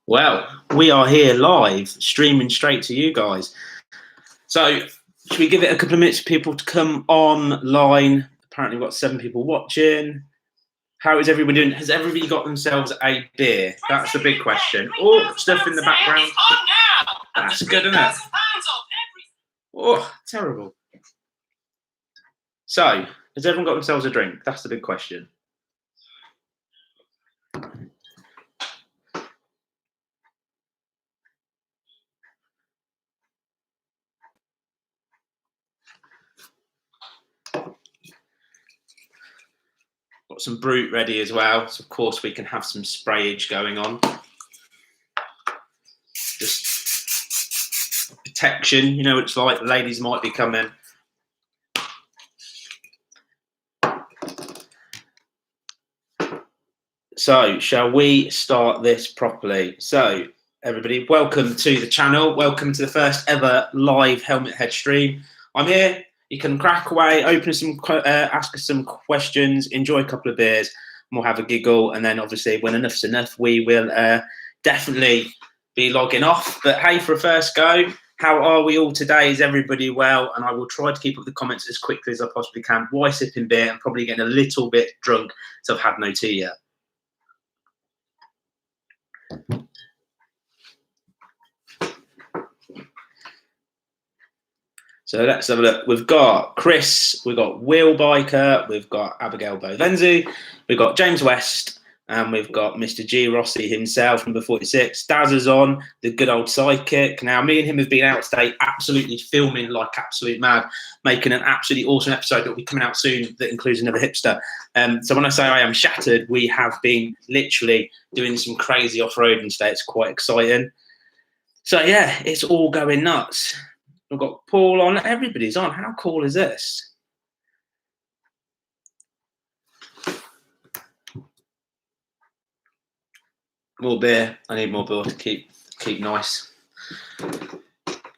Well, we are here live, streaming straight to you guys. So, should we give it a couple of minutes for people to come online? Apparently, we've got 7 people watching. How is everyone doing? Has everybody got themselves a beer? That's the big question. Oh, stuff in the background. That's good, isn't it? Oh, terrible. So, has everyone got themselves a drink? That's the big question. Got some Brew ready as well, so of course we can have some sprayage going on. Just protection, you know what it's like, the ladies might be coming. So, shall we start this properly? So, everybody, welcome to the channel. Welcome to the first ever live Helmet Head stream. I'm here. You can crack away, open some, ask us some questions, enjoy a couple of beers, and we'll have a giggle. And then, obviously, when enough's enough, we will definitely be logging off. But hey, for a first go, how are we all today? Is everybody well? And I will try to keep up the comments as quickly as I possibly can. Why sipping beer? I'm probably getting a little bit drunk, so I've had no tea yet. So let's have a look. We've got Chris, we've got Will Biker, we've got Abigail Bovenzi, we've got James West, and we've got Mr. G. Rossi himself, number 46. Daz is on, the good old sidekick. Now, me and him have been out today absolutely filming like absolute mad, making an absolutely awesome episode that will be coming out soon that includes another hipster. So when I say I am shattered, we have been literally doing some crazy off-roading today. It's quite exciting. So yeah, it's all going nuts. We've got Paul on. Everybody's on. How cool is this? More beer. I need more beer to keep nice.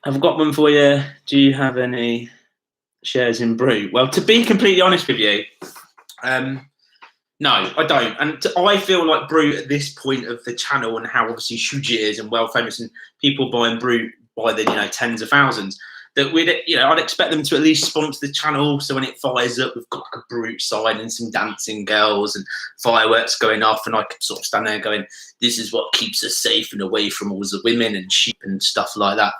I've got one for you. Do you have any shares in Brew? Well, to be completely honest with you, no, I don't. And I feel like Brew at this point of the channel and how obviously huge it is and well famous and people buying Brew by the tens of thousands, that we'd I'd expect them to at least sponsor the channel, so when it fires up we've got like a Brute sign and some dancing girls and fireworks going off, and I could sort of stand there going, this is what keeps us safe and away from all the women and sheep and stuff like that.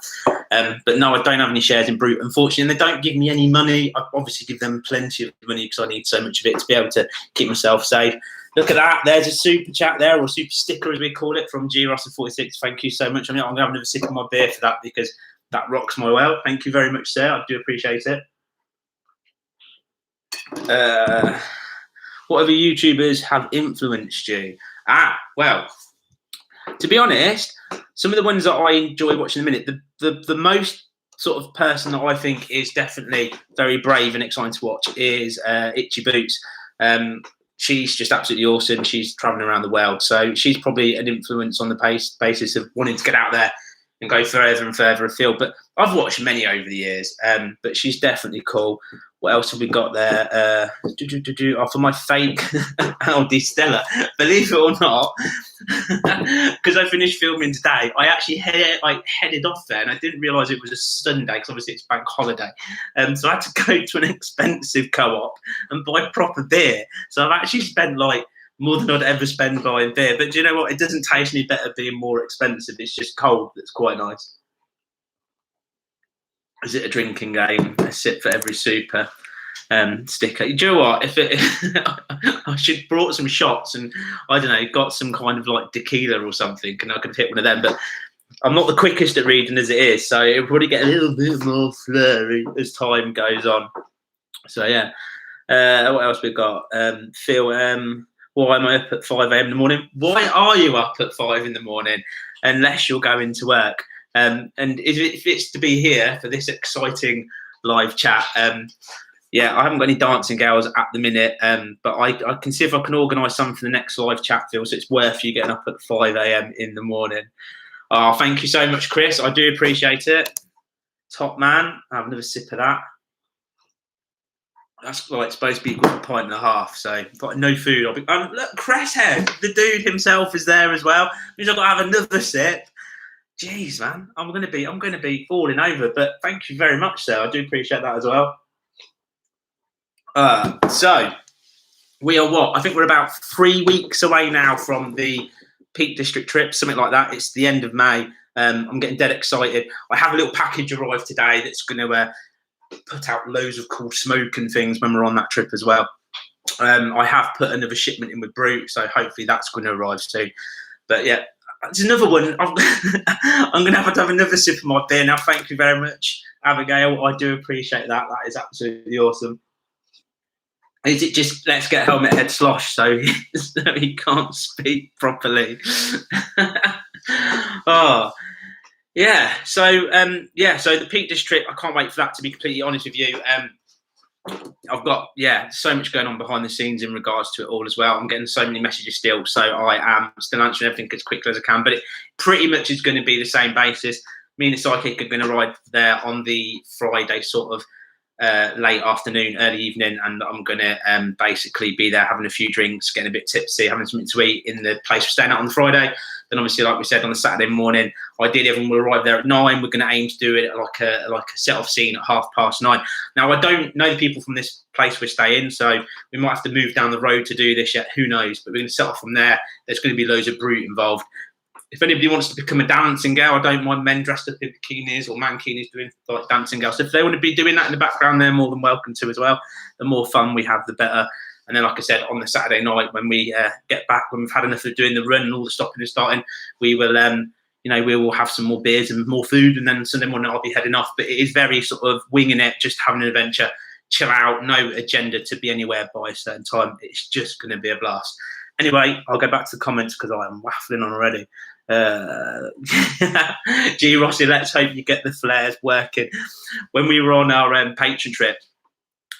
But no, I don't have any shares in Brute, unfortunately, and they don't give me any money. I obviously give them plenty of money because I need so much of it to be able to keep myself safe. Look at that. There's a super chat there, or super sticker as we call it, from G. Russell 46. Thank you so much. I'm going to have another sip of my beer for that because that rocks my world. Thank you very much, sir. I do appreciate it. What other YouTubers have influenced you? Well, to be honest, some of the ones that I enjoy watching in a minute, the most sort of person that I think is definitely very brave and exciting to watch is Itchy Boots. She's just absolutely awesome. She's traveling around the world. So she's probably an influence on the basis of wanting to get out there and go further and further afield. But I've watched many over the years, but she's definitely cool. What else have we got there? For my fake Audi Stella, believe it or not, because I finished filming today, I actually headed off there, and I didn't realise it was a Sunday because obviously it's bank holiday. So I had to go to an expensive co-op and buy proper beer. So I've actually spent like more than I'd ever spend buying beer. But do you know what? It doesn't taste any better being more expensive. It's just cold. That's quite nice. Is it a drinking game? A sip for every super sticker. Do you know what? I should brought some shots and I don't know, got some kind of like tequila or something, and I could hit one of them. But I'm not the quickest at reading as it is, so it'll probably get a little bit more flurry as time goes on. So yeah. What else we got? Phil, why am I up at 5 a.m. in the morning? Why are you up at 5 in the morning unless you're going to work? And if it's to be here for this exciting live chat, yeah, I haven't got any dancing girls at the minute, but I can see if I can organise something for the next live chat, Phil, so it's worth you getting up at 5 a.m. in the morning. Oh, thank you so much, Chris. I do appreciate it. Top man. I'll have another sip of that. That's like supposed to be equal to a pint and a half. So got no food. I'll be look, Cresshead, the dude himself is there as well. Means I've got to have another sip. Jeez, man, I'm gonna be falling over. But thank you very much, sir. I do appreciate that as well. So we are what? I think we're about 3 weeks away now from the Peak District trip, something like that. It's the end of May. I'm getting dead excited. I have a little package arrived today that's going to put out loads of cool smoke and things when we're on that trip as well. I have put another shipment in with Brew, so hopefully that's going to arrive soon. But yeah, it's another one. I'm going to have another sip of my beer now. Thank you very much, Abigail. I do appreciate that. That is absolutely awesome. Is it just let's get helmet head slosh so he can't speak properly? Oh. Yeah, so so the Peak District, I can't wait for that, to be completely honest with you. I've got so much going on behind the scenes in regards to it all as well. I'm getting so many messages still, so I am still answering everything as quickly as I can. But it pretty much is going to be the same basis. Me and the sidekick are going to ride there on the Friday, sort of late afternoon, early evening, and I'm going to basically be there having a few drinks, getting a bit tipsy, having something to eat in the place we're staying at on the Friday. Then obviously, like we said, on the Saturday morning, ideally everyone will arrive there at 9. We're going to aim to do it like a set-off scene at 9:30. Now, I don't know the people from this place we're staying, so we might have to move down the road to do this yet. Who knows? But we're going to set off from there. There's going to be loads of brute involved. If anybody wants to become a dancing girl, I don't mind men dressed up in bikinis or mankinis doing like dancing girls. So if they want to be doing that in the background, they're more than welcome to as well. The more fun we have, the better. And then, like I said, on the Saturday night, when we get back, when we've had enough of doing the run and all the stopping and starting, we will, we will have some more beers and more food. And then Sunday morning, I'll be heading off. But it is very sort of winging it, just having an adventure, chill out, no agenda to be anywhere by a certain time. It's just going to be a blast. Anyway, I'll go back to the comments because I am waffling on already. G. Rossi, let's hope you get the flares working. When we were on our Patreon trip,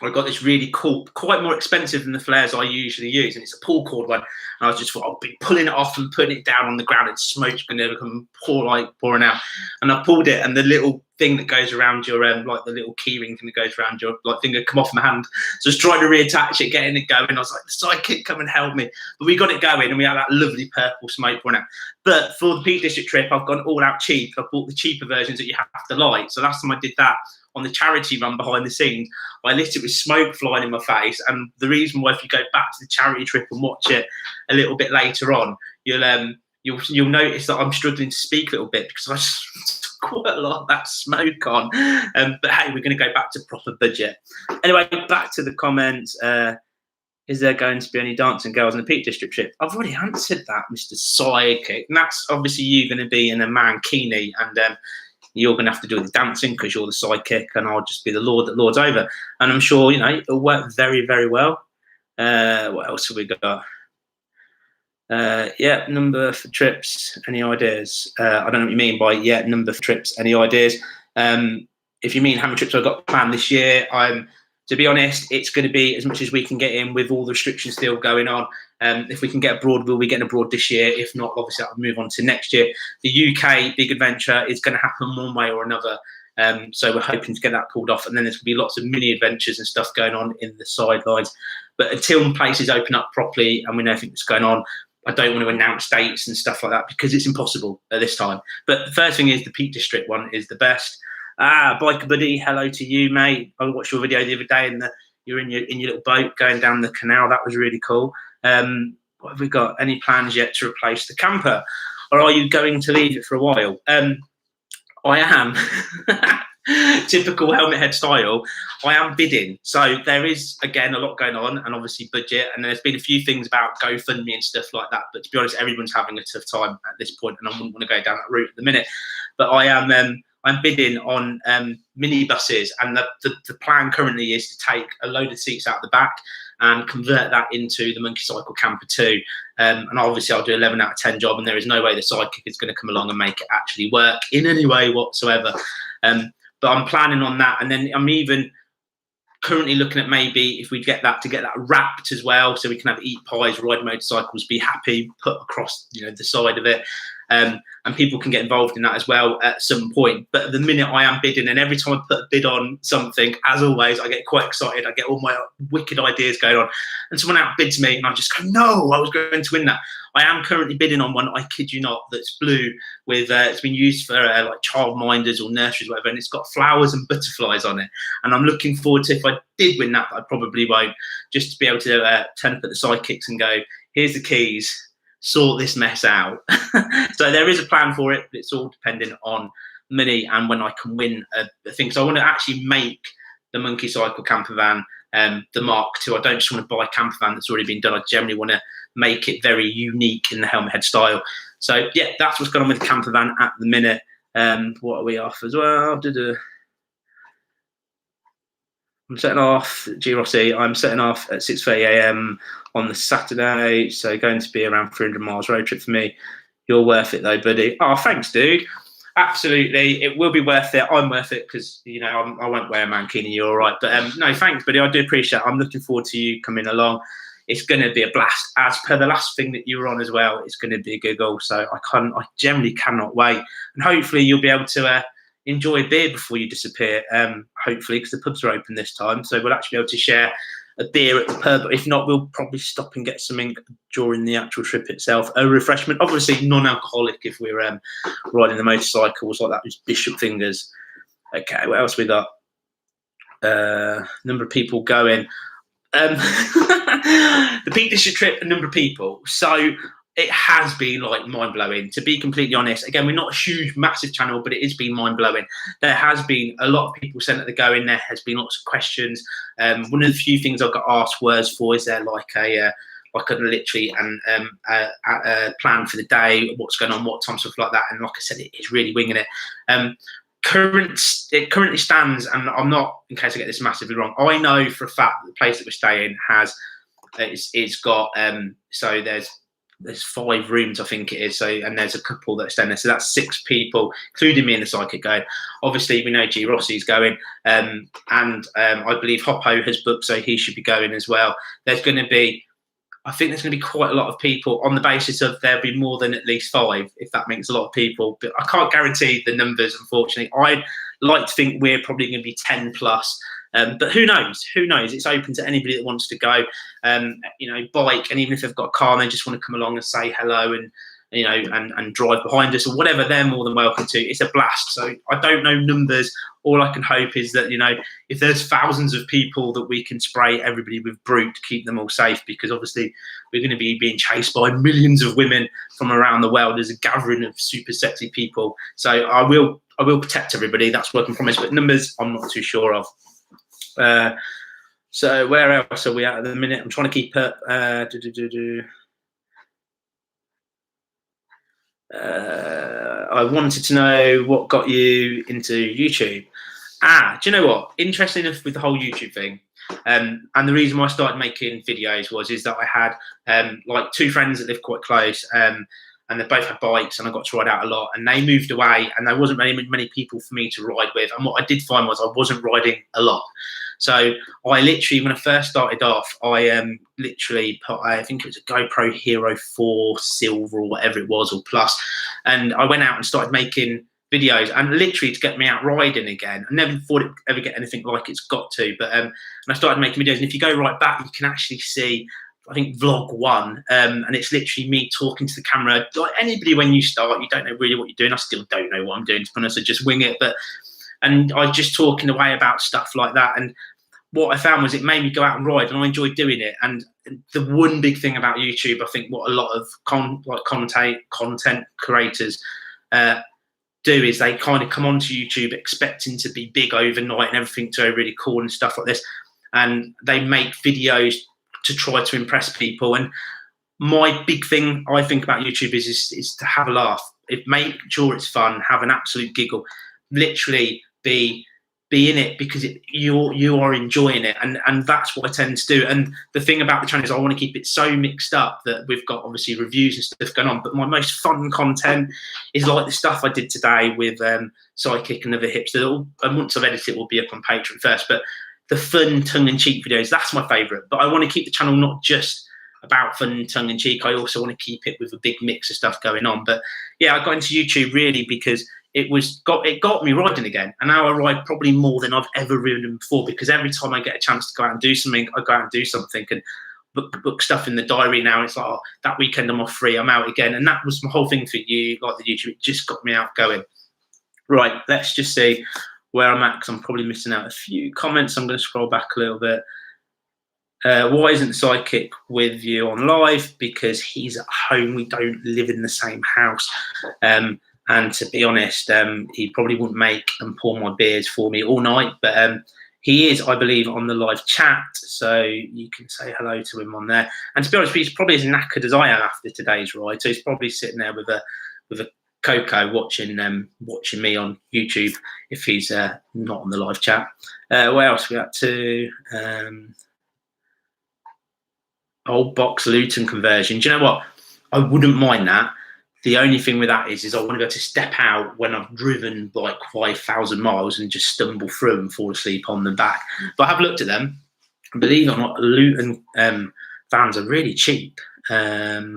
I got this really cool, quite more expensive than the flares I usually use, and it's a pull cord one. And I was just I'll be pulling it off and putting it down on the ground, and smoke's going to come pouring out. And I pulled it, and the little thing that goes around your like the little key ring thing that goes around your finger come off my hand. So I was trying to reattach it, getting it going. I was like, the sidekick, come and help me. But we got it going, and we had that lovely purple smoke pouring out. But for the Peak District trip, I've gone all out cheap. I bought the cheaper versions that you have to light. So last time I did that on the charity run behind the scenes, I lit it with smoke flying in my face. And the reason why, if you go back to the charity trip and watch it a little bit later on, you'll notice that I'm struggling to speak a little bit because I just quite a lot of that smoke on. But hey, we're going to go back to proper budget. Anyway, back to the comments. Is there going to be any dancing girls in the Peak District trip? I've already answered that, Mr. Sidekick. And that's obviously you going to be in a mankini, and you're going to have to do the dancing because you're the sidekick, and I'll just be the lord that lords over. And I'm sure, it'll work very, very well. What else have we got? Number for trips, any ideas? I don't know what you mean by number for trips, any ideas? If you mean how many trips I've got planned this year, to be honest, it's going to be as much as we can get in with all the restrictions still going on. If we can get abroad, we'll be getting abroad this year. If not, obviously, I'll move on to next year. The UK big adventure is going to happen one way or another. So we're hoping to get that pulled off. And then there's going to be lots of mini adventures and stuff going on in the sidelines. But until places open up properly and we know everything that's going on, I don't want to announce dates and stuff like that because it's impossible at this time. But the first thing is the Peak District one is the best. Biker Buddy, hello to you, mate. I watched your video the other day, and you're in your little boat going down the canal. That was really cool. What have we got? Any plans yet to replace the camper, or are you going to leave it for a while? I am. Typical helmet head style. I am bidding, so there is again a lot going on, and obviously budget. And there's been a few things about GoFundMe and stuff like that. But to be honest, everyone's having a tough time at this point, and I wouldn't want to go down that route at the minute. But I am. I'm bidding on minibuses, and the plan currently is to take a load of seats out the back and convert that into the Monkey Cycle Camper 2. And obviously I'll do 11 out of 10 job, and there is no way the sidekick is going to come along and make it actually work in any way whatsoever. But I'm planning on that, and then I'm even currently looking at maybe if we get that wrapped as well, so we can have eat pies, ride motorcycles, be happy, put across the side of it. and people can get involved in that as well at some point. But at the minute I am bidding, and every time I put a bid on something, as always, I get quite excited. I get all my wicked ideas going on, and someone outbids me and I just go, no, I was going to win that. I am currently bidding on one, I kid you not, that's blue with, it's been used for like childminders or nurseries, whatever, and it's got flowers and butterflies on it. And I'm looking forward to, if I did win that, I probably won't, just to be able to turn up at the sidekicks and go, here's the keys, sort this mess out. So there is a plan for it, but it's all dependent on money and when I can win a thing. So I want to actually make the Monkey Cycle camper van the Mark II. I don't just want to buy a camper van that's already been done. I generally want to make it very unique in the helmet head style. So yeah, that's what's going on with the camper van at the minute. What are we off as well? I'm setting off, G Rossi, I'm setting off at 6:30 a.m. on the Saturday, so going to be around 300 miles road trip for me. You're worth it though, buddy. Oh, thanks, dude. Absolutely, it will be worth it. I'm worth it because, you know, I won't wear a mankini. You're all right, but no, thanks, buddy. I do appreciate it. I'm looking forward to you coming along. It's going to be a blast. As per the last thing that you were on as well, it's going to be a giggle. So I generally cannot wait, and hopefully you'll be able to enjoy a beer before you disappear. Hopefully, because the pubs are open this time, so we'll actually be able to share a beer at the pub. If not, we'll probably stop and get something during the actual trip itself. A refreshment, obviously non-alcoholic if we're riding the motorcycles like that. Was Bishop Fingers. Okay, what else we got? Number of people going. The Peak District trip, a number of people. So it has been like mind-blowing, to be completely honest. Again, we're not a huge, massive channel, but it has been mind-blowing. There has been a lot of people sent at the going. There has been lots of questions. One of the few things I got asked was, is there like a literally a plan for the day, what's going on, what time, stuff like that. And like I said, it is really winging it. It currently stands, and I'm not, in case I get this massively wrong, I know for a fact that the place that we're staying has, it's got, so there's 5 rooms, I think it is. So, and there's a couple that are staying there. So that's 6 people, including me and the sidekick going. Obviously, we know G Rossi's going, and I believe Hoppo has booked, so he should be going as well. There's going to be, I think there's going to be quite a lot of people on the basis of there'll be more than at least 5, if that makes a lot of people. But I can't guarantee the numbers, unfortunately. I'd like to think we're probably going to be 10 plus. But who knows? Who knows? It's open to anybody that wants to go. You know, bike, and even if they've got a car and they just want to come along and say hello and, you know, and drive behind us or whatever, they're more than welcome to. It's a blast. So I don't know numbers. All I can hope is that, you know, if there's thousands of people, that we can spray everybody with Brew to keep them all safe, because obviously we're going to be being chased by millions of women from around the world. There's a gathering of super sexy people. So I will protect everybody. That's what I can promise. But numbers, I'm not too sure of. So where else are we at the minute? I'm trying to keep up. I wanted to know what got you into YouTube. Do you know what? Interesting enough with the whole YouTube thing, and the reason why I started making videos is that I had like 2 friends that live quite close, and they both had bikes, and I got to ride out a lot, and they moved away, and there wasn't many people for me to ride with. And what I did find was I wasn't riding a lot. So I literally, when I first started off, I literally put, I think it was a GoPro Hero 4 Silver or whatever it was, or Plus, and I went out and started making videos, and literally to get me out riding again. I never thought it would ever get anything like it's got to, but and I started making videos, and if you go right back, you can actually see, I think, vlog 1, and it's literally me talking to the camera. Like anybody, when you start, you don't know really what you're doing. I still don't know what I'm doing, to be honest. I just wing it, and I was just talking away about stuff like that. And what I found was it made me go out and ride, and I enjoyed doing it. And the one big thing about YouTube, I think what a lot of content creators do is they kind of come onto YouTube expecting to be big overnight and everything to go really cool and stuff like this. And they make videos to try to impress people. And my big thing I think about YouTube is to have a laugh. Make sure it's fun, have an absolute giggle, literally be in it because you are enjoying it, and that's what I tend to do. And the thing about the channel is I want to keep it so mixed up that we've got obviously reviews and stuff going on, but my most fun content is like the stuff I did today with Sidekick and other hipster. And once I've edited it, will be up on Patreon first, but the fun tongue-in-cheek videos, that's my favourite. But I want to keep the channel not just about fun, tongue in cheek. I also want to keep it with a big mix of stuff going on. But yeah, I got into YouTube really because it got me riding again. And now I ride probably more than I've ever ridden before, because every time I get a chance to go out and do something, I go out and do something and book stuff in the diary now. It's like, oh, that weekend I'm off free, I'm out again. And that was my whole thing for you, like the YouTube. It just got me out going. Right, let's just see where I'm at, because I'm probably missing out a few comments. I'm going to scroll back a little bit. Why isn't the sidekick with you on live? Because he's at home. We don't live in the same house. And to be honest, he probably wouldn't make and pour my beers for me all night. But he is, I believe, on the live chat. So you can say hello to him on there. And to be honest, he's probably as knackered as I am after today's ride. So he's probably sitting there with a Coco watching me on YouTube if he's not on the live chat. Where else are we at to? Old box Luton conversion. Do you know what? I wouldn't mind that. The only thing with that is I want to be able to step out when I've driven like 5,000 miles and just stumble through and fall asleep on the back. But I have looked at them. Believe it or not, Luton vans are really cheap. Yeah,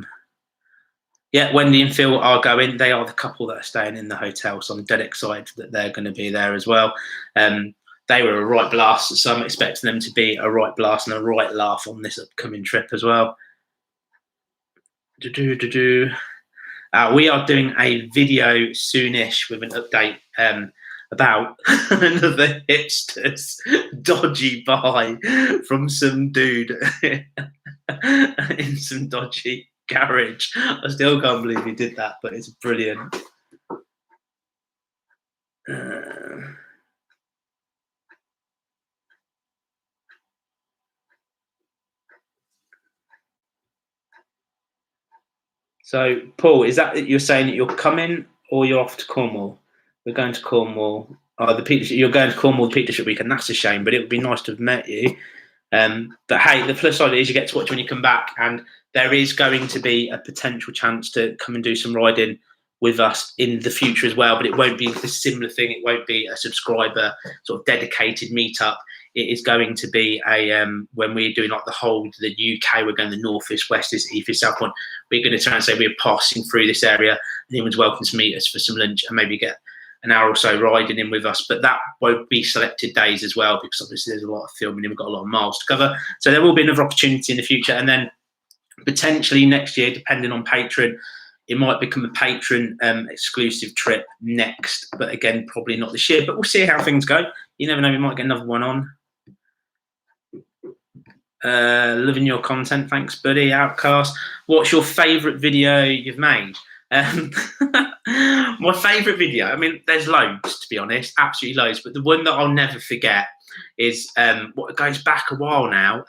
Wendy and Phil are going. They are the couple that are staying in the hotel, so I'm dead excited that they're going to be there as well. They were a right blast, so I'm expecting them to be a right blast and a right laugh on this upcoming trip as well. We are doing a video soonish with an update about another hipster's dodgy buy from some dude in some dodgy garage. I still can't believe he did that, but it's brilliant. So, Paul, is that you're saying that you're coming or you're off to Cornwall? We're going to Cornwall. Oh, you're going to Cornwall the Peak District weekend. That's a shame, but it would be nice to have met you. But hey, the plus side is you get to watch when you come back, and there is going to be a potential chance to come and do some riding with us in the future as well. But it won't be the similar thing. It won't be a subscriber sort of dedicated meetup. It is going to be a when we're doing like the UK, we're going the north east, west east, east, south one. We're going to try and say we're passing through this area. Anyone's welcome to meet us for some lunch and maybe get an hour or so riding in with us. But that won't be selected days as well, because obviously there's a lot of filming and we've got a lot of miles to cover. So there will be another opportunity in the future, and then potentially next year, depending on Patreon, it might become a patron exclusive trip next. But again, probably not this year. But we'll see how things go. You never know, we might get another one on. Loving your content, thanks buddy. Outcast, what's your favourite video you've made? My favourite video, I mean there's loads to be honest, absolutely loads, but the one that I'll never forget is what goes back a while now,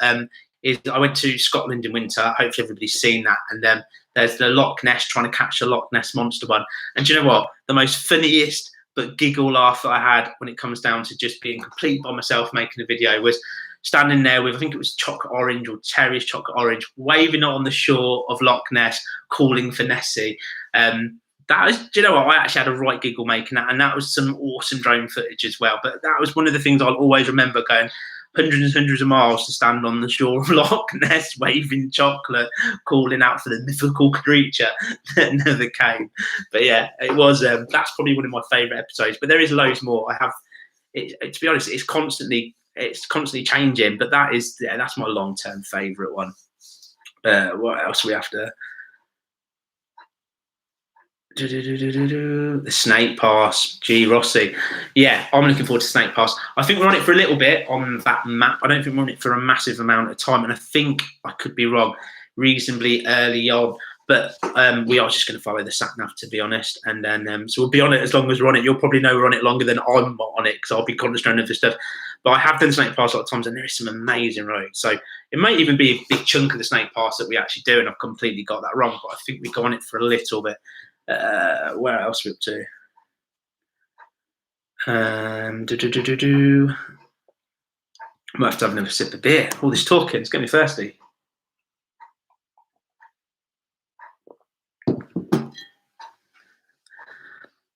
is I went to Scotland in winter. Hopefully everybody's seen that, and then there's the Loch Ness, trying to catch the Loch Ness monster one. And do you know what, the most funniest but giggle laugh that I had when it comes down to just being complete by myself making a video was standing there with, I think it was chocolate orange or cherries chocolate orange, waving it on the shore of Loch Ness, calling for Nessie. That was, do you know what, I actually had a right giggle making that, and that was some awesome drone footage as well. But that was one of the things I'll always remember, going hundreds of miles to stand on the shore of Loch Ness, waving chocolate, calling out for the mythical creature that never came. But yeah, it was, that's probably one of my favourite episodes. But there is loads more. I have, to be honest, it's constantly changing, but that's my long-term favourite one. What else do we have to? The Snake Pass, G Rossi. Yeah, I'm looking forward to Snake Pass. I think we're on it for a little bit on that map. I don't think we're on it for a massive amount of time, and I think, I could be wrong, reasonably early on. But we are just going to follow the sat-nav, to be honest. And then, so we'll be on it as long as we're on it. You'll probably know we're on it longer than I'm on it, because I'll be concentrating on other stuff. But I have done Snake Pass a lot of times, and there is some amazing roads. So it might even be a big chunk of the Snake Pass that we actually do, and I've completely got that wrong. But I think we go on it for a little bit. Where else are we up to? I might have to have another sip of beer. All this talking, it's getting me thirsty.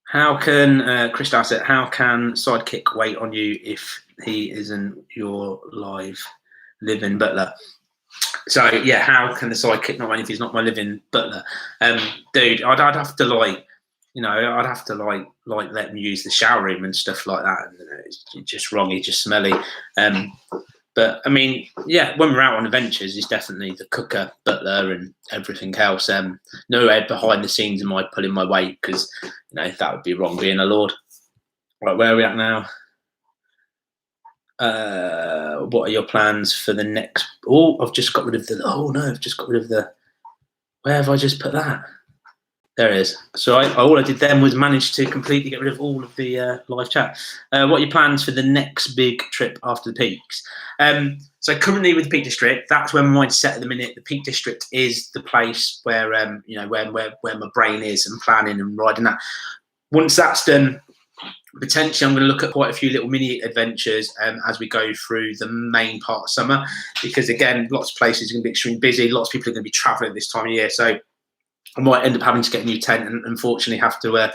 How can, Chris Dassett, how can Sidekick wait on you if he isn't your live living butler? So yeah, how can the sidekick not win if he's not my living butler? Dude, I'd have to like, you know, I'd have to like let him use the shower room and stuff like that. And it's just wrong. He's just smelly. But I mean, yeah, when we're out on adventures, he's definitely the cooker, butler, and everything else. No head behind the scenes am I pulling my weight, because you know that would be wrong being a lord. Right, where are we at now? What are your plans for the next? Oh, I've just got rid of the. Oh no, I've just got rid of the. Where have I just put that? There it is. So all I did then was manage to completely get rid of all of the live chat. What are your plans for the next big trip after the peaks? So currently with the Peak District, that's where my mind's set at the minute. The Peak District is the place where you know, where my brain is and planning and riding that. Once that's done, potentially I'm going to look at quite a few little mini adventures as we go through the main part of summer, because again, lots of places are going to be extremely busy. Lots of people are going to be traveling this time of year, so I might end up having to get a new tent and unfortunately have to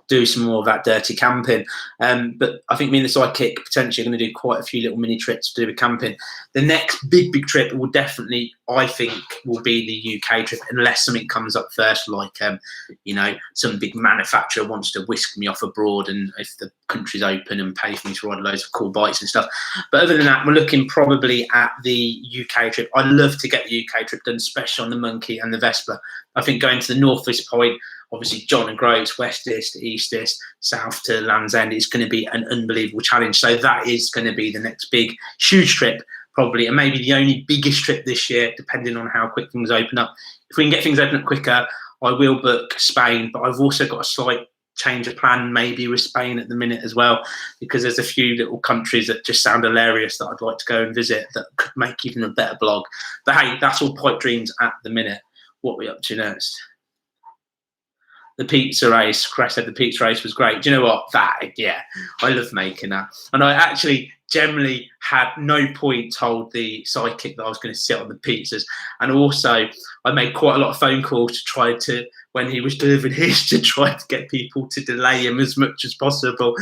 do some more of that dirty camping. But I think me and the sidekick potentially are going to do quite a few little mini trips to do with camping. The next big trip will definitely, I think, will be the UK trip, unless something comes up first, like you know, some big manufacturer wants to whisk me off abroad, and if the country's open and pay for me to ride loads of cool bikes and stuff. But other than that, we're looking probably at the UK trip. I'd love to get the UK trip done, especially on the Monkey and the Vespa. I think going to the northwest point, obviously John and Groats, westist, eastist, south to Land's End, is going to be an unbelievable challenge. So that is going to be the next big, huge trip, probably, and maybe the only biggest trip this year, depending on how quick things open up. If we can get things open up quicker, I will book Spain, but I've also got a slight change of plan maybe with Spain at the minute as well, because there's a few little countries that just sound hilarious that I'd like to go and visit that could make even a better blog. But hey, that's all pipe dreams at the minute. What are we up to next? The pizza race. Chris said the pizza race was great. Do you know what? Yeah, I love making that. And I actually generally had no point told the sidekick that I was going to sit on the pizzas. And also, I made quite a lot of phone calls to try to, when he was delivering his, to try to get people to delay him as much as possible.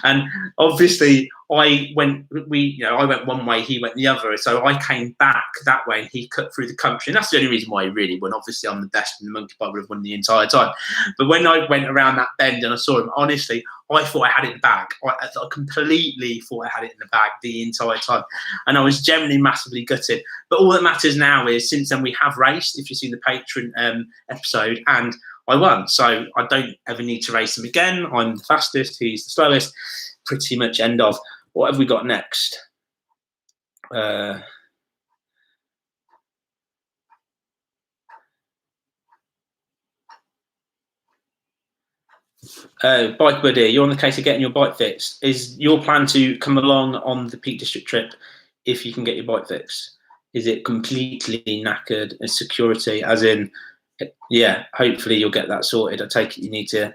And obviously, I went one way, he went the other. So I came back that way and he cut through the country. And that's the only reason why he really won. Obviously, I'm the best and the monkey bike would have won the entire time. But when I went around that bend and I saw him, honestly, I thought I had it in the bag. I completely thought I had it in the bag the entire time. And I was generally massively gutted. But all that matters now is, since then we have raced, if you've seen the Patreon episode, and I won. So I don't ever need to race him again. I'm the fastest, he's the slowest. Pretty much end of. What have we got next? Bike buddy, you're on the case of getting your bike fixed. Is your plan to come along on the Peak District trip if you can get your bike fixed? Is it completely knackered as security, as in, yeah, hopefully you'll get that sorted. I take it you need to,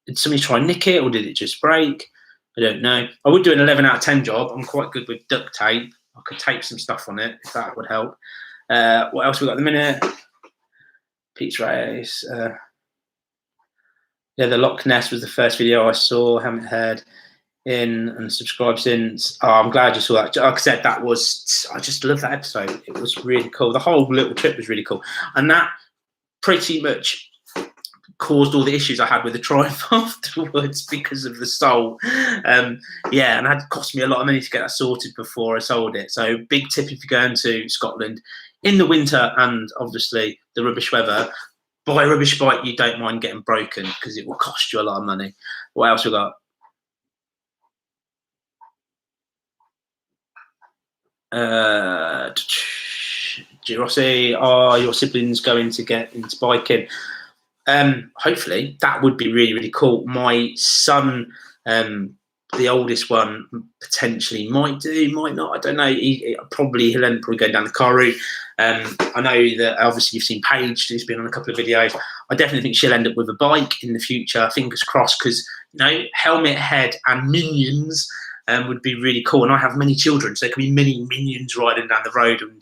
did somebody try and nick it, or did it just break? I don't know. I would do an 11 out of 10 job. I'm quite good with duct tape. I could tape some stuff on it if that would help. What else we got at the minute? Pizza race. Yeah, the Loch Ness was the first video I saw. Haven't heard in and subscribed since. Oh, I'm glad you saw that. Like I said, I just love that episode. It was really cool. The whole little trip was really cool. And that pretty much caused all the issues I had with the Triumph afterwards because of the sole. Yeah, and it had cost me a lot of money to get that sorted before I sold it. So big tip if you're going to Scotland in the winter and obviously the rubbish weather, buy a rubbish bike you don't mind getting broken, because it will cost you a lot of money. What else we got? Girossi, are your siblings going to get into biking? Hopefully, that would be really, really cool. My son, the oldest one, potentially might do, might not. I don't know. He'll end up probably going down the car route. I know that obviously you've seen Paige, who's been on a couple of videos. I definitely think she'll end up with a bike in the future. Fingers crossed, because helmet, head, and minions would be really cool. And I have many children, so there could be many minions riding down the road, and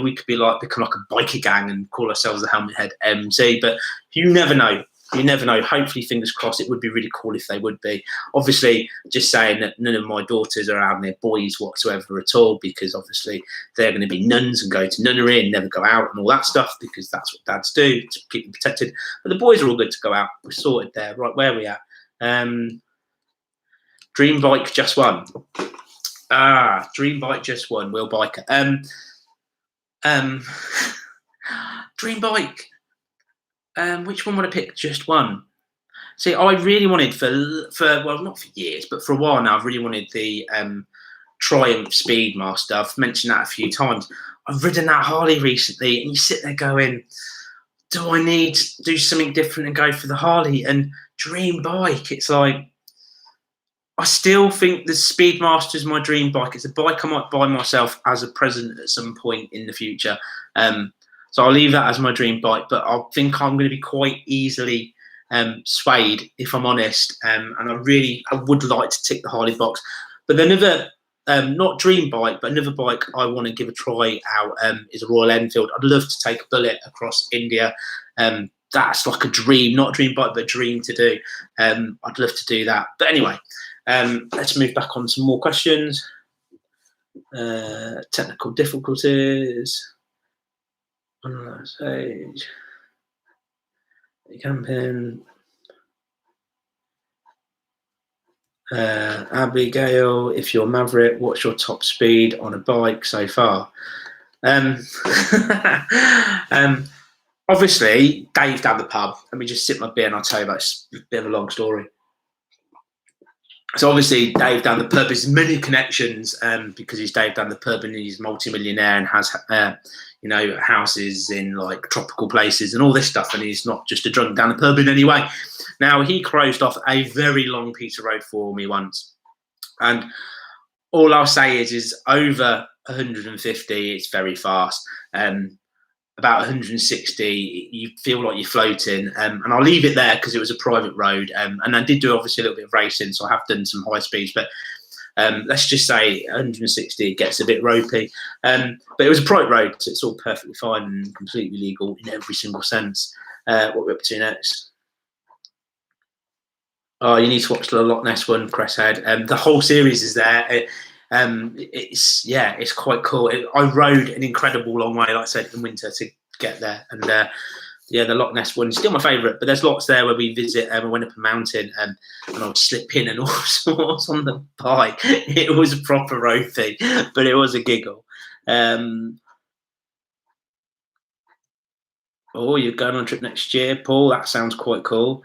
we could become like a biker gang and call ourselves the Helmet Head MC. But you never know. you never know. Hopefully, fingers crossed, it would be really cool if they would be. Obviously, just saying that none of my daughters are out there boys whatsoever at all, because obviously they're going to be nuns and go to nunnery and never go out and all that stuff, because that's what dads do to keep them protected. But the boys are all good to go out. We're sorted there. Right, where are we at? Dream bike just won. Dream bike just won. Will Biker. Dream bike. Which one would I pick? Just one. See, I really wanted for well, not for years, but for a while now, I've really wanted the Triumph Speedmaster. I've mentioned that a few times. I've ridden that Harley recently, and you sit there going, do I need to do something different and go for the Harley? And dream bike, it's like, I still think the Speedmaster is my dream bike. It's a bike I might buy myself as a present at some point in the future. So I'll leave that as my dream bike, but I think I'm going to be quite easily swayed, if I'm honest. And I would like to tick the Harley box. But another, not dream bike, but another bike I want to give a try out is a Royal Enfield. I'd love to take a bullet across India. That's like a dream, not a dream bike, but a dream to do. I'd love to do that. But anyway, let's move back on some more questions. Technical difficulties. On that stage, camping. Abigail, if you're Maverick, what's your top speed on a bike so far? Obviously, Dave down the pub. Let me just sip my beer and I'll tell you about it. It's a bit of a long story. So obviously, Dave down the pub has many connections because he's Dave down the pub and he's multi-millionaire and has houses in like tropical places and all this stuff, and he's not just a drunk down the pub in any way. Now, he closed off a very long piece of road for me once, and all I'll say is over 150, it's very fast. About 160, you feel like you're floating, and I'll leave it there because it was a private road, and I did do obviously a little bit of racing, so I have done some high speeds, but let's just say 160 gets a bit ropey, but it was a private road, so it's all perfectly fine and completely legal in every single sense. What we're up to next? Oh, you need to watch the Loch Ness one, Cresshead. The whole series is there. It's quite cool. I rode an incredible long way, like I said, in winter to get there, and the Loch Ness one is still my favourite. But there's lots there where we visit. I went up a mountain and I would slip in and all sorts on the bike. It was a proper ropey, but it was a giggle. Oh, you're going on a trip next year, Paul? That sounds quite cool.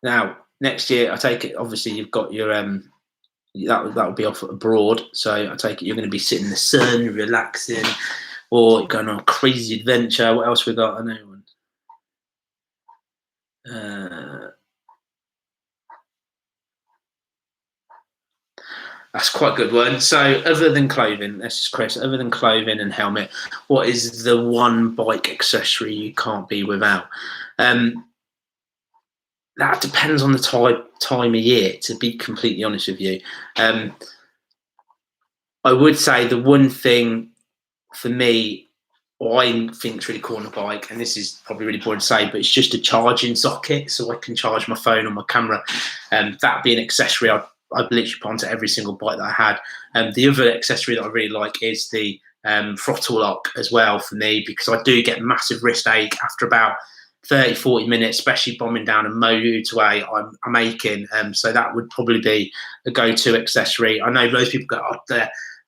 Now, next year, I take it. Obviously, you've got your that would be off abroad, so I take it you're going to be sitting in the sun, relaxing, or going on a crazy adventure. What else we got? I know one. That's quite a good one. So, other than clothing, this is Chris. Other than clothing and helmet, what is the one bike accessory you can't be without? That depends on the time of year, to be completely honest with you. I would say the one thing for me, what I think is really cool on a bike, and this is probably really boring to say, but it's just a charging socket, so I can charge my phone or my camera. That'd be an accessory I'd literally put onto every single bike that I had. The other accessory that I really like is the throttle lock as well for me, because I do get massive wrist ache after about 30-40 minutes, especially bombing down a motorway I'm aching. So that would probably be a go-to accessory. I know most people go, oh,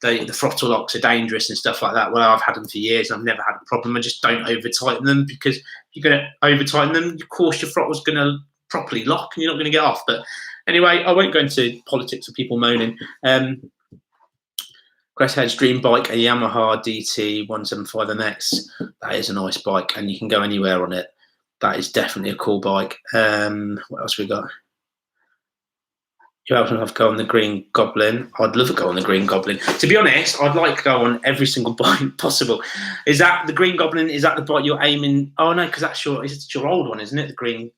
the throttle locks are dangerous and stuff like that. Well, I've had them for years and I've never had a problem. I just don't over-tighten them, because if you're going to over-tighten them, of course your throttle's going to properly lock and you're not going to get off. But anyway, I won't go into politics of people moaning. Cresshead's dream bike, a Yamaha DT 175MX. That is a nice bike and you can go anywhere on it. That is definitely a cool bike. What else we got? You happen to have to go on the Green Goblin. I'd love to go on the Green Goblin. To be honest, I'd like to go on every single bike possible. Is that the Green Goblin? Is that the bike you're aiming? Oh no, because that's your old one, isn't it? The Green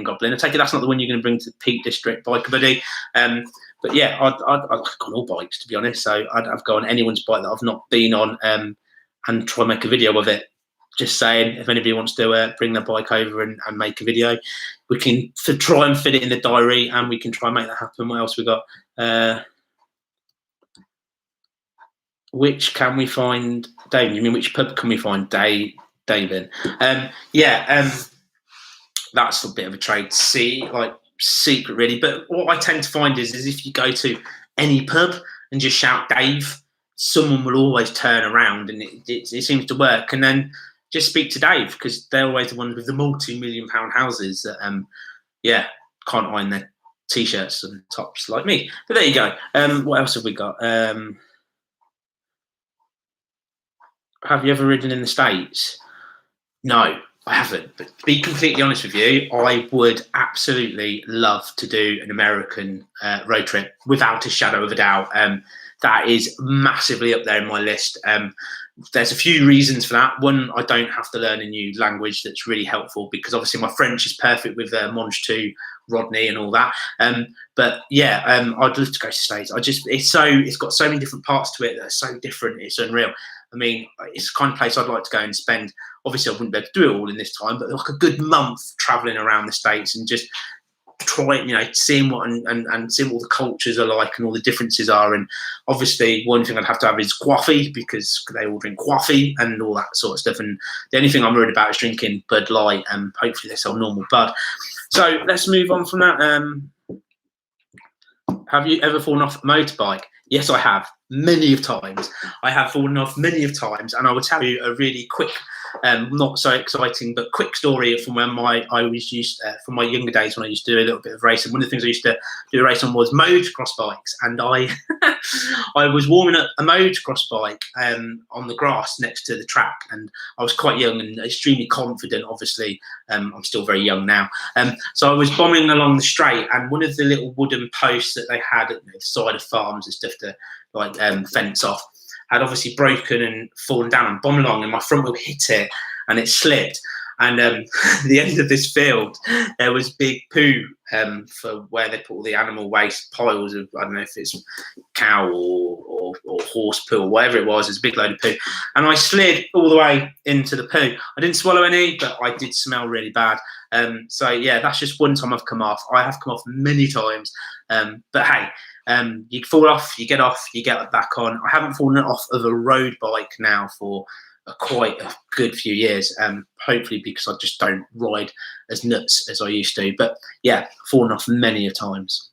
Goblin. I take it that's not the one you're going to bring to the Peak District, Biker Buddy. But yeah, I'd go on all bikes, to be honest. So I'd go on anyone's bike that I've not been on and try and make a video of it. just saying, if anybody wants to bring their bike over and make a video, we can try and fit it in the diary, and we can try and make that happen. What else we got? Which can we find, David? You mean which pub can we find David? That's a bit of a trade secret, really. But what I tend to find is if you go to any pub and just shout Dave, someone will always turn around, and it seems to work. And then just speak to Dave, because they're always the ones with the multi-million-pound houses that, can't iron their t-shirts and tops like me. But there you go. What else have we got? Have you ever ridden in the States? No, I haven't. But to be completely honest with you, I would absolutely love to do an American road trip, without a shadow of a doubt. That is massively up there in my list. There's a few reasons for that. One, I don't have to learn a new language. That's really helpful, because obviously my French is perfect with Monge 2, Rodney and all that. But yeah, I'd love to go to States. It's got so many different parts to it that are so different. It's unreal. I mean, it's the kind of place I'd like to go and spend. Obviously, I wouldn't be able to do it all in this time, but like a good month traveling around the States and just seeing what and seeing what the cultures are like and all the differences are. And obviously, one thing I'd have to have is coffee, because they all drink coffee and all that sort of stuff. And the only thing I'm worried about is drinking Bud Light, and hopefully they sell normal Bud. So let's move on from that. Have you ever fallen off a motorbike? Yes, I have, many of times. I have fallen off many of times, and I will tell you a really quick, not so exciting, but quick story from when from my younger days, when I used to do a little bit of racing. One of the things I used to do a race on was motocross bikes, and I was warming up a motocross bike on the grass next to the track, and I was quite young and extremely confident. Obviously, I'm still very young now, so I was bombing along the straight, and one of the little wooden posts that they had at the side of farms and stuff to fence off had obviously broken and fallen down and bombed along, and my front wheel hit it and it slipped. And the end of this field, there was big poo for where they put all the animal waste piles of, I don't know if it's cow or horse poo or whatever it was. It's a big load of poo. And I slid all the way into the poo. I didn't swallow any, but I did smell really bad. So yeah, that's just one time I've come off. I have come off many times. But hey, you fall off, you get back on. I haven't fallen off of a road bike now for quite a good few years, hopefully because I just don't ride as nuts as I used to. But yeah, fallen off many a times.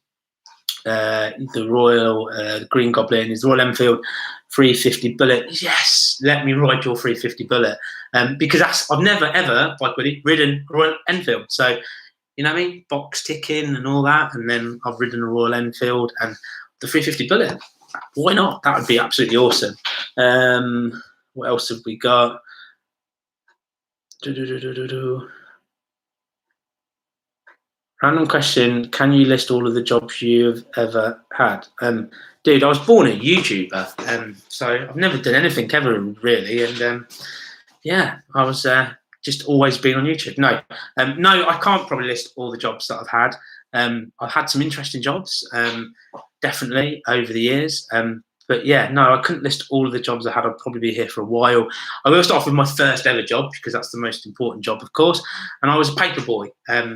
The Royal Green Goblin is the Royal Enfield 350 Bullet. Yes, let me ride your 350 Bullet, because I've never ever, bike buddy, ridden Royal Enfield. So you know what I mean, box ticking and all that, and then I've ridden a Royal Enfield and the 350 Bullet. Why not? That would be absolutely awesome. What else have we got? Random question. Can you list all of the jobs you've ever had? Dude, I was born a YouTuber, so I've never done anything ever really. And yeah, I was just always been on YouTube. No, I can't probably list all the jobs that I've had. I've had some interesting jobs, definitely over the years. But yeah, no, I couldn't list all of the jobs I had. I'd probably be here for a while. I will start off with my first ever job, because that's the most important job, of course. And I was a paper boy.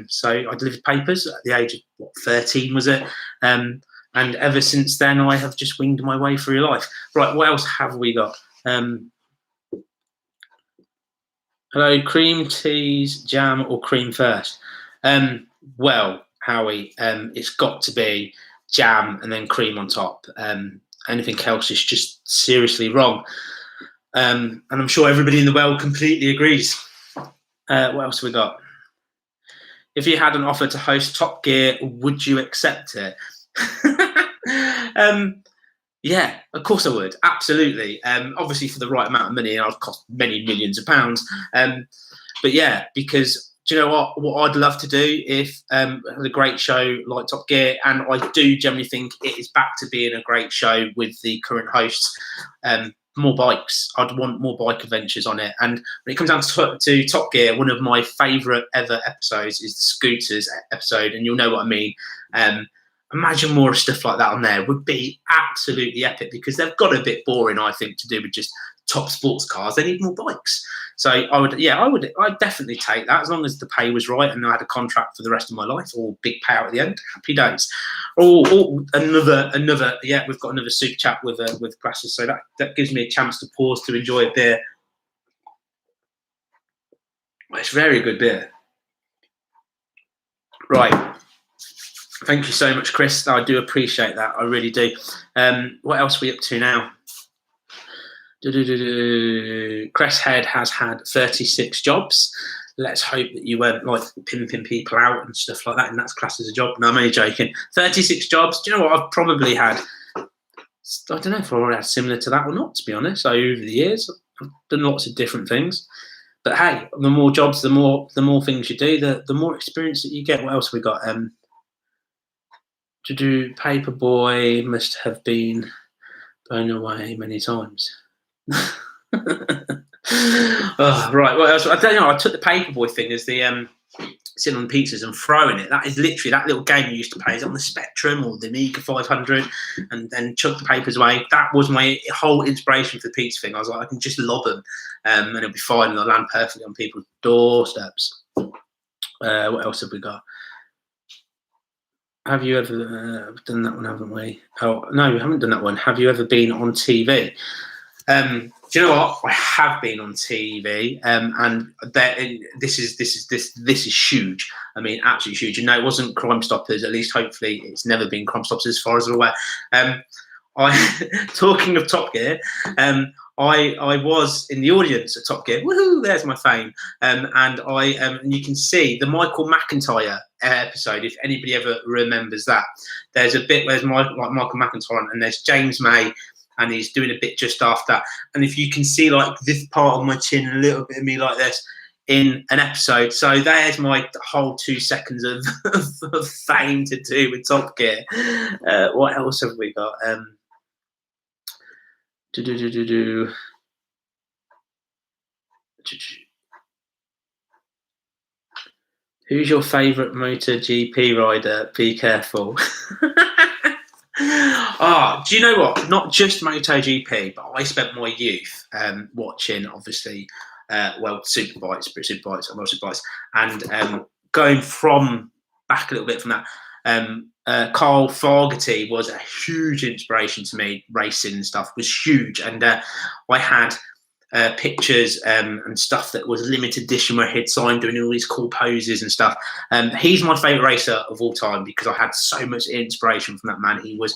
So I delivered papers at the age of 13, was it? And ever since then, I have just winged my way through life. Right, what else have we got? Hello, cream, teas, jam, or cream first? Well, Howie, it's got to be jam and then cream on top. Anything else is just seriously wrong. And I'm sure everybody in the world completely agrees. What else have we got? If you had an offer to host Top Gear, would you accept it? Yeah, of course I would. Absolutely. Obviously for the right amount of money, and I'd cost many millions of pounds. But yeah, because do you know what I'd love to do if the great show like Top Gear, and I do generally think it is back to being a great show with the current hosts, more bikes. I'd want more bike adventures on it. And when it comes down to Top Gear, one of my favourite ever episodes is the scooters episode, and you'll know what I mean. Imagine more stuff like that on there would be absolutely epic, because they've got a bit boring, I think, to do with just top sports cars. They need more bikes. So I'd definitely take that as long as the pay was right and I had a contract for the rest of my life or big payout at the end. Happy days. Or another. Yeah, we've got another super chat with glasses, so that gives me a chance to pause to enjoy a beer. Well, it's very good beer. Right. Thank you so much, Chris. I do appreciate that. I really do. What else are we up to now? Cresshead has had 36 jobs. Let's hope that you weren't like pimping people out and stuff like that, and that's classed as a job. No, I'm only joking. 36 jobs. Do you know what? I've probably had, I don't know if I've already had similar to that or not, to be honest. Over the years, I've done lots of different things. But hey, the more jobs, the more things you do, the more experience that you get. What else have we got? To do Paperboy must have been blown away many times. Oh, right. What else? I don't know. I took the Paperboy thing as the sitting on pizzas and throwing it. That is literally that little game you used to play. Is on the Spectrum or the Amiga 500, and then chuck the papers away. That was my whole inspiration for the pizza thing. I was like, I can just lob them, and it'll be fine, and they'll land perfectly on people's doorsteps. What else have we got? Have you ever done that one, haven't we? Oh, no, we haven't done that one. Have you ever been on TV? Do you know what? I have been on TV, and this is huge. I mean, absolutely huge. You know, it wasn't Crime Stoppers. At least, hopefully, it's never been Crime Stoppers as far as I'm aware. Talking of Top Gear, I was in the audience at Top Gear. Woohoo! There's my fame. And you can see the Michael McIntyre episode. If anybody ever remembers that, there's a bit where there's Michael McIntyre on, and there's James May, and he's doing a bit just after. And if you can see like this part of my chin, and a little bit of me like this in an episode. So there's my whole 2 seconds of fame to do with Top Gear. What else have we got? Who's your favourite Moto GP rider? Be careful. Do you know what? Not just Moto GP, but I spent my youth watching, obviously, Superbikes, and Motorbikes, and going from back a little bit from that. Carl Fogarty was a huge inspiration to me. Racing and stuff was huge, and I had pictures and stuff that was limited edition where he'd signed doing all these cool poses and stuff. He's my favourite racer of all time because I had so much inspiration from that man. He was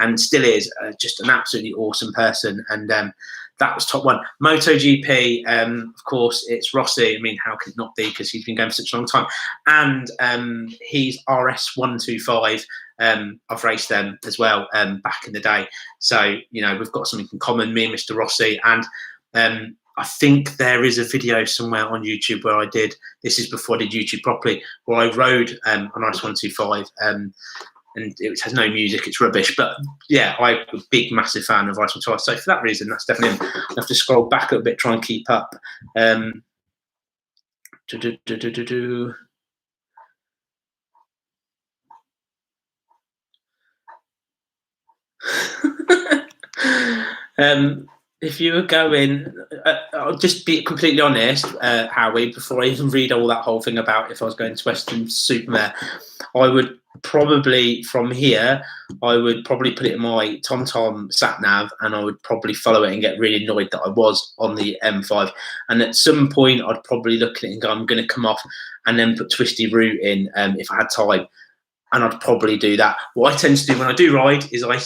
and still is just an absolutely awesome person, and that was top one. MotoGP, of course, it's Rossi. I mean, how could it not be, because he's been going for such a long time, and he's RS125. I've raced them as well back in the day, so you know we've got something in common, me and Mr. Rossi. And I think there is a video somewhere on YouTube where I did, this is before I did YouTube properly, where I rode on RS125, and it has no music, it's rubbish. But yeah, I'm a big, massive fan of RS125. So for that reason, that's definitely him. I have to scroll back a little bit, try and keep up. If you were going, I'll just be completely honest, Howie, before I even read all that whole thing about if I was going to Western Supermare, I would probably, from here, I would probably put it in my Tomtom sat nav, and I would probably follow it and get really annoyed that I was on the M5. And at some point, I'd probably look at it and go, I'm going to come off, and then put Twisty Route in if I had time. And I'd probably do that. What I tend to do when I do ride is I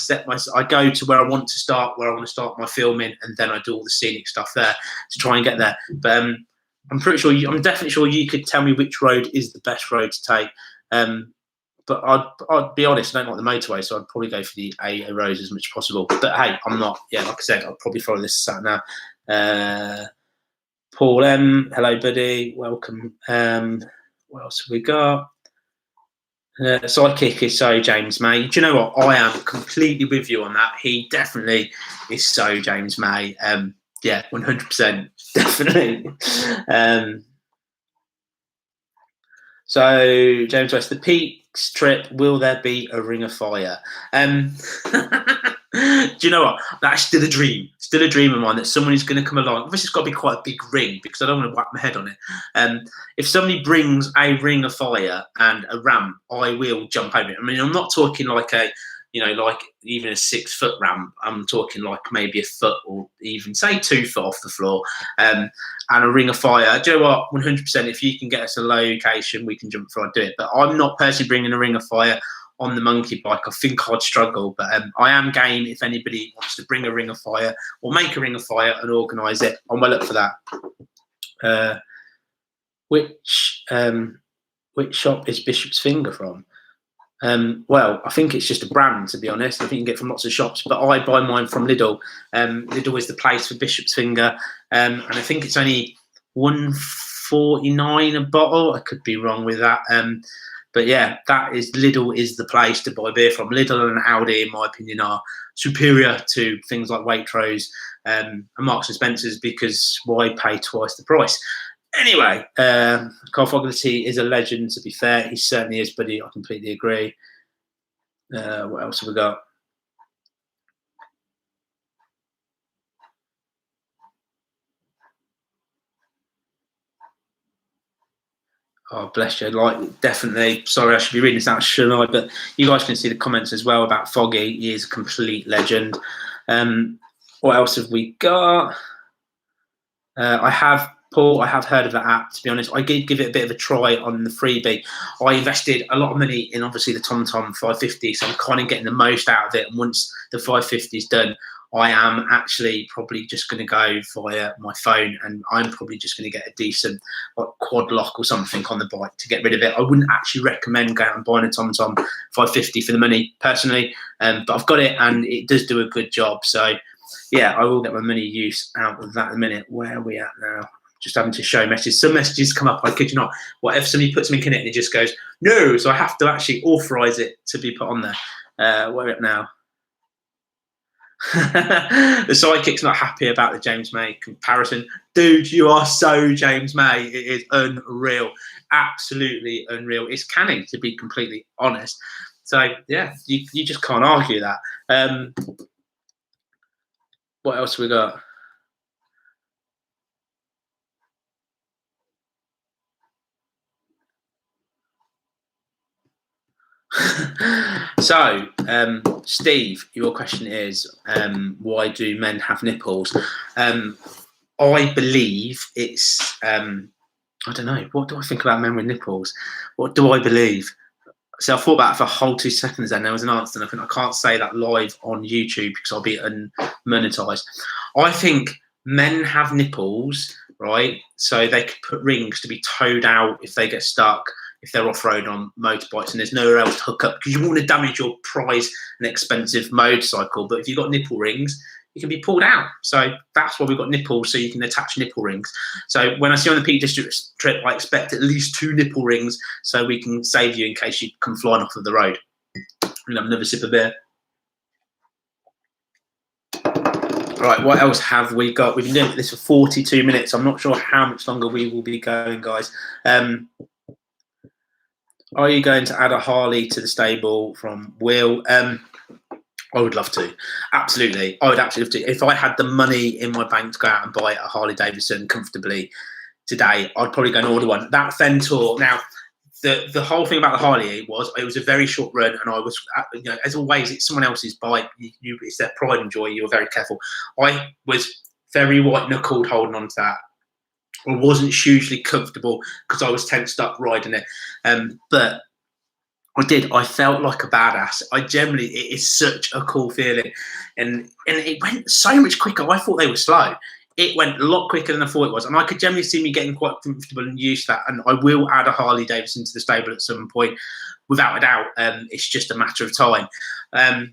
go to where I want to start my filming, and then I do all the scenic stuff there to try and get there. But I'm definitely sure you could tell me which road is the best road to take. But I'd be honest, I don't like the motorway, so I'd probably go for the A roads as much as possible. But hey, I'm not. Yeah, like I said, I'll probably follow this sat now. Paul M, hello, buddy, welcome. What else have we got? Sidekick is so James May. Do you know what? I am completely with you on that. He definitely is so James May. Yeah, 100%, definitely. So, James West, the Peaks trip, will there be a ring of fire? Do you know what? That's still a dream. Still a dream of mine that someone is going to come along. Obviously, it's got to be quite a big ring because I don't want to whack my head on it. If somebody brings a ring of fire and a ramp, I will jump over it. I mean, I'm not talking like a, like even a 6 foot ramp. I'm talking like maybe a foot or even say 2 foot off the floor. And a ring of fire. Do you know what? 100%. If you can get us a location, we can jump through. I'd do it. But I'm not personally bringing a ring of fire on the monkey bike. I think I'd struggle. But I am game if anybody wants to bring a ring of fire or make a ring of fire and organise it. I'm well up for that. Which shop is Bishop's Finger from? Well, I think it's just a brand, to be honest. I think you can get from lots of shops, but I buy mine from Lidl. Lidl is the place for Bishop's Finger, and I think it's only £1.49 a bottle. I could be wrong with that, but yeah, Lidl is the place to buy beer from. Lidl and Aldi, in my opinion, are superior to things like Waitrose and Marks and Spencers because why pay twice the price? Anyway, Carl Fogarty is a legend, to be fair. He certainly is, buddy. I completely agree. What else have we got? Oh, bless you. Like, definitely. Sorry, I should be reading this out, shouldn't I? But you guys can see the comments as well about Foggy. He is a complete legend. What else have we got? Paul, I have heard of that app, to be honest. I did give it a bit of a try on the freebie. I invested a lot of money in, obviously, the Tomtom 550, so I'm kind of getting the most out of it. And once the 550 is done, I am actually probably just going to go via my phone, and I'm probably just going to get a decent quad lock or something on the bike to get rid of it. I wouldn't actually recommend going and buying a Tomtom 550 for the money, personally, but I've got it, and it does do a good job. So, yeah, I will get my money use out of that in a minute. Where are we at now? Just having to show messages. Some messages come up, I kid you not. What if somebody puts something in it and it just goes, no, so I have to actually authorise it to be put on there. Where are we at now? The sidekick's not happy about the James May comparison. Dude, you are so James May. It is unreal. Absolutely unreal. It's canny, to be completely honest. So, yeah, you just can't argue that. What else have we got? So, Steve, your question is, why do men have nipples? I believe it's, I don't know, what do I think about men with nipples? What do I believe? So I thought about it for a whole 2 seconds then. There was an answer, and I think I can't say that live on YouTube because I'll be unmonetized. I think men have nipples, right? So they could put rings to be towed out if they get stuck, if they're off-road on motorbikes and there's nowhere else to hook up, because you want to damage your prized and expensive motorcycle. But if you've got nipple rings, you can be pulled out. So that's why we've got nipples, so you can attach nipple rings. So when I see on the Peak District trip, I expect at least 2 nipple rings so we can save you in case you come flying off of the road. And have another sip of beer. Right, what else have we got? We've been doing this for 42 minutes. I'm not sure how much longer we will be going, guys. Are you going to add a Harley to the stable from Will? I would love to. Absolutely. I would absolutely love to. If I had the money in my bank to go out and buy a Harley Davidson comfortably today, I'd probably go and order one. That Fentor. Now, the whole thing about the Harley was it was a very short run, and I was, as always, it's someone else's bike. It's their pride and joy. You're very careful. I was very white-knuckled holding on to that. I wasn't hugely comfortable because I was tensed up riding it. But I did. I felt like a badass. It is such a cool feeling. And it went so much quicker. I thought they were slow. It went a lot quicker than I thought it was. And I could generally see me getting quite comfortable and used to that. And I will add a Harley Davidson to the stable at some point, without a doubt. It's just a matter of time.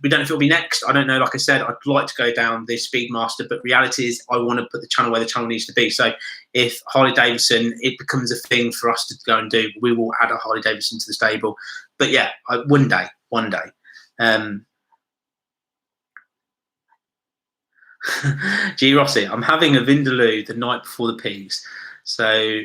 We don't know if it'll be next. I don't know. Like I said, I'd like to go down the Speedmaster, but reality is I want to put the channel where the channel needs to be. So if Harley Davidson, it becomes a thing for us to go and do, we will add a Harley Davidson to the stable. But yeah, one day. G. Rossi, I'm having a Vindaloo the night before the Peaks. So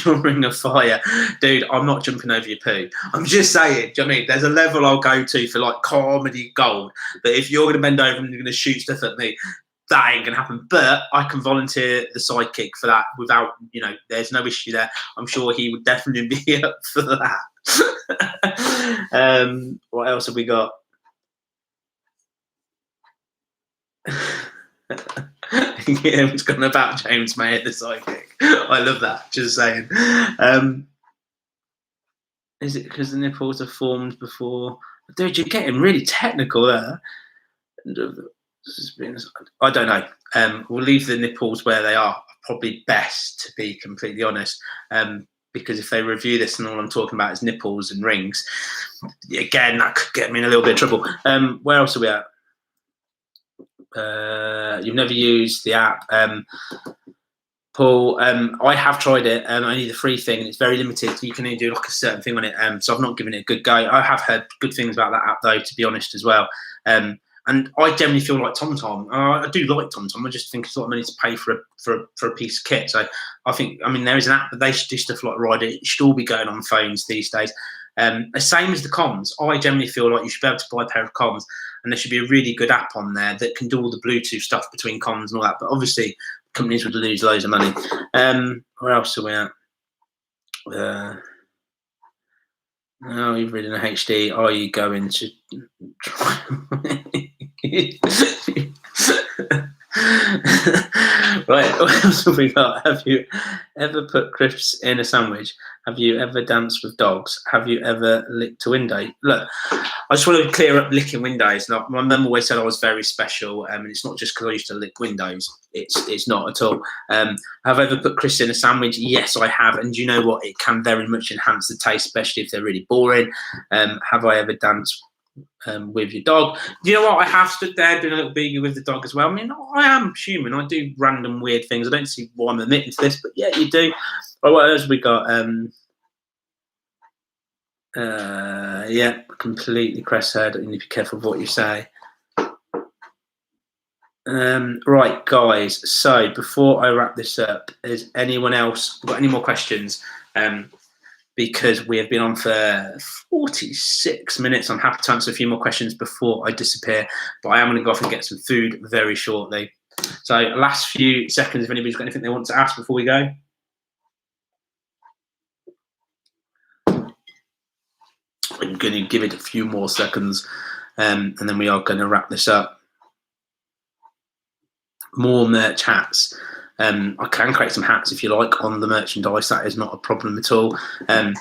your ring of fire, dude. I'm not jumping over your poo. I'm just saying. Do you know what I mean? There's a level I'll go to for like comedy gold. But if you're gonna bend over and you're gonna shoot stuff at me, that ain't gonna happen. But I can volunteer the sidekick for that without, you know, there's no issue there. I'm sure he would definitely be up for that. What else have we got? Yeah, it's gone about James May at the sidekick. I love that. Just saying. Is it because the nipples are formed before? Dude, you're getting really technical there. I don't know. We'll leave the nipples where they are. Probably best, to be completely honest. Because if they review this and all I'm talking about is nipples and rings, again, that could get me in a little bit of trouble. Where else are we at? You've never used the app. Paul, I have tried it. Only the free thing, and it's very limited. You can only do like a certain thing on it. So I've not given it a good go. I have heard good things about that app, though, to be honest, as well. And I generally feel like Tomtom. I do like Tomtom. I just think it's a lot of money to pay for a piece of kit. So I think, I mean, there is an app, but they should do stuff like Ride It. It should all be going on phones these days. The same as the comms. I generally feel like you should be able to buy a pair of comms, and there should be a really good app on there that can do all the Bluetooth stuff between comms and all that. But obviously, companies would lose loads of money. Where else are we at? Oh, you've ridden a HD. Are you going to try? Right, what else have we got? Have you ever put crisps in a sandwich? Have you ever danced with dogs? Have you ever licked a window? Look, I just want to clear up licking windows. Now, my mum always said I was very special, and it's not just because I used to lick windows. It's not at all. Have I ever put crisps in a sandwich? Yes, I have. And you know what? It can very much enhance the taste, especially if they're really boring. Have I ever danced with your dog? You know what? I have stood there doing a little boogie with the dog as well. I mean, I am human. I do random weird things. I don't see why I'm admitting to this, but yeah, you do. Right, what else we got? Yeah, completely crest head. You need to be careful of what you say. Right, guys. So before I wrap this up, has anyone else got any more questions? Because we have been on for 46 minutes. I'm happy to answer a few more questions before I disappear, but I am going to go off and get some food very shortly. So last few seconds, if anybody's got anything they want to ask before we go. I'm going to give it a few more seconds, and then we are going to wrap this up. More merch hats. I can create some hats if you like on the merchandise. That is not a problem at all. It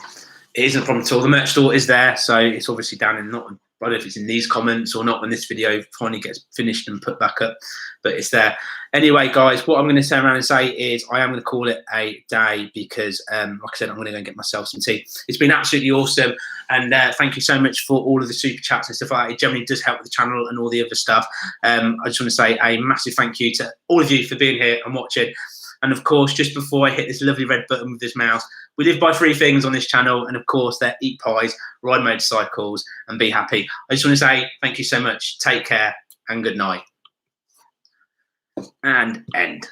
isn't a problem at all. The merch store is there, so it's obviously down in not. I don't know if it's in these comments or not when this video finally gets finished and put back up, but it's there. Anyway, guys, what I'm going to turn around and say is I am going to call it a day because, like I said, I'm going to go and get myself some tea. It's been absolutely awesome, and thank you so much for all of the super chats and stuff like that. It generally does help with the channel and all the other stuff. I just want to say a massive thank you to all of you for being here and watching. And of course, just before I hit this lovely red button with this mouse, we live by 3 things on this channel. And of course, they're eat pies, ride motorcycles, and be happy. I just want to say thank you so much. Take care and good night. And end.